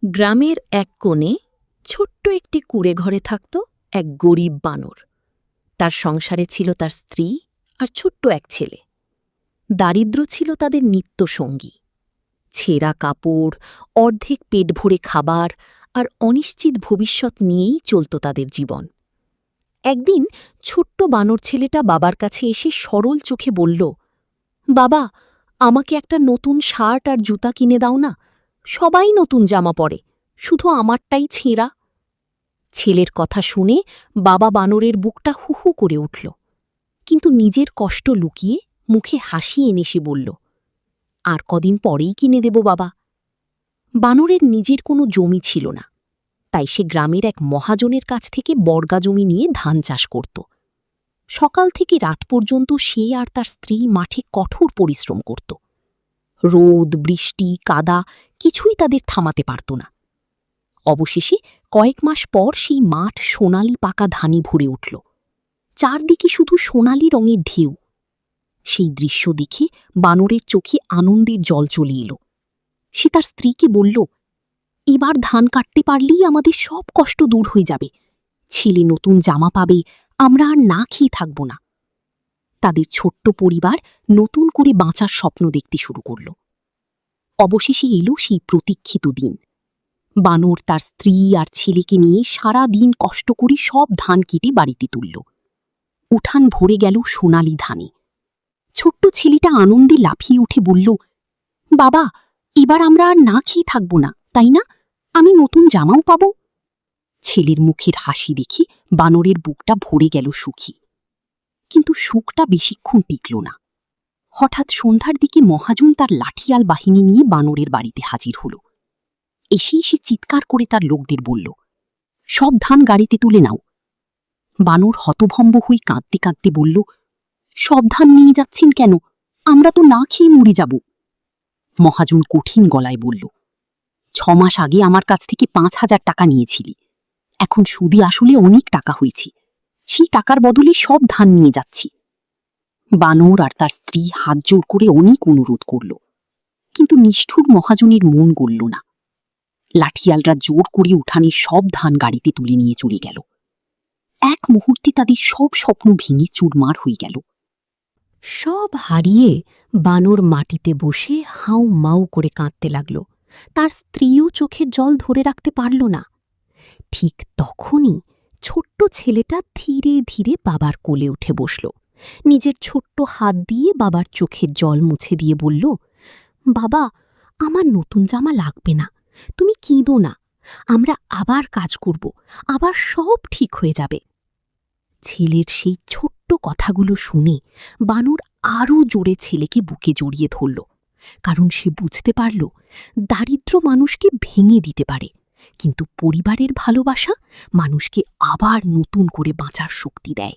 গ্রামের এক কোণে ছোট্ট একটি কুঁড়ে ঘরে থাকত এক গরিব বানর। তার সংসারে ছিল তার স্ত্রী আর ছোট্ট এক ছেলে। দারিদ্র্য ছিল তাদের নিত্যসঙ্গী। ছেঁড়া কাপড়, অর্ধেক পেট ভরে খাবার আর অনিশ্চিত ভবিষ্যৎ নিয়েই চলত তাদের জীবন। একদিন ছোট্ট বানর ছেলেটা বাবার কাছে এসে সরল চোখে বলল, বাবা, আমাকে একটা নতুন শার্ট আর জুতা কিনে দাও না। সবাই নতুন জামা পরে, শুধু আমারটাই ছেঁড়া। ছেলের কথা শুনে বাবা বানরের বুকটা হুহু করে উঠল, কিন্তু নিজের কষ্ট লুকিয়ে মুখে হাসি এনে সে বলল, আর কদিন পরেই কিনে দেব বাবা। বানরের নিজের কোনো জমি ছিল না, তাই সে গ্রামের এক মহাজনের কাছ থেকে বর্গা জমি নিয়ে ধান চাষ করত। সকাল থেকে রাত পর্যন্ত সে আর তার স্ত্রী মাঠে কঠোর পরিশ্রম করত। রোদ, বৃষ্টি, কাদা কিছুই তাদের থামাতে পারত না। অবশেষে কয়েক মাস পর সেই মাঠ সোনালি পাকা ধানে ভরে উঠল। চারদিকে শুধু সোনালি রঙের ঢেউ। সেই দৃশ্য দেখে বানরের চোখে আনন্দের জল চলে এলো। সে তার স্ত্রীকে বলল, এবার ধান কাটতে পারলেই আমাদের সব কষ্ট দূর হয়ে যাবে। ছেলে নতুন জামা পাবে, আমরা আর না খেয়ে থাকব না। তাদের ছোট্ট পরিবার নতুন করে বাঁচার স্বপ্ন দেখতে শুরু করল। অবশেষে এলো সেই প্রতীক্ষিত দিন। বানর তার স্ত্রী আর ছেলেকে নিয়ে সারা দিন কষ্ট করে সব ধান কেটে বাড়িতে তুলল। উঠান ভরে গেল সোনালি ধানে। ছোট্ট ছেলেটা আনন্দে লাফিয়ে উঠে বলল, বাবা, এবার আমরা আর না খেয়ে থাকব না, তাই না? আমি নতুন জামাও পাব। ছেলের মুখের হাসি দেখে বানরের বুকটা ভরে গেল সুখী। কিন্তু সুখটা বেশিক্ষণ টিকল না। হঠাৎ সন্ধ্যার দিকে মহাজন তার লাঠিয়াল বাহিনী নিয়ে বানরের বাড়িতে হাজির হল। এসেই সে চিৎকার করে তার লোকদের বলল, সব ধান গাড়িতে তুলে নাও। বানর হতভম্ব হয়ে কাঁদতে কাঁদতে বলল, সব ধান নিয়ে যাচ্ছেন কেন? আমরা তো না খেয়ে মরে যাব। মহাজন কঠিন গলায় বলল, 6 মাস আগে আমার কাছ থেকে 5,000 টাকা নিয়েছিলি। এখন সুদে আসলে অনেক টাকা হয়েছে। সেই টাকার বদলে সব ধান নিয়ে যাচ্ছি। বানর আর তার স্ত্রী হাত জোর করে অনেক অনুরোধ করল, কিন্তু নিষ্ঠুর মহাজনের মন গলল না। লাঠিয়ালরা জোর করে উঠানের সব ধান গাড়িতে তুলে নিয়ে চলে গেল। এক মুহূর্তে তাদের সব স্বপ্ন ভেঙে চুরমার হয়ে গেল। সব হারিয়ে বানর মাটিতে বসে হাউ মাউ করে কাঁদতে লাগল। তার স্ত্রীও চোখের জল ধরে রাখতে পারল না। ঠিক তখনই ছোট্ট ছেলেটা ধীরে ধীরে বাবার কোলে উঠে বসল। নিজের ছোট্ট হাত দিয়ে বাবার চোখের জল মুছে দিয়ে বলল, বাবা, আমার নতুন জামা লাগবে না, তুমি কেঁদো না। আমরা আবার কাজ করব, আবার সব ঠিক হয়ে যাবে। ছেলের সেই ছোট্ট কথাগুলো শুনে বানর আরও জোরে ছেলেকে বুকে জড়িয়ে ধরল, কারণ সে বুঝতে পারল দারিদ্র্য মানুষকে ভেঙে দিতে পারে, কিন্তু পরিবারের ভালোবাসা মানুষকে আবার নতুন করে বাঁচার শক্তি দেয়।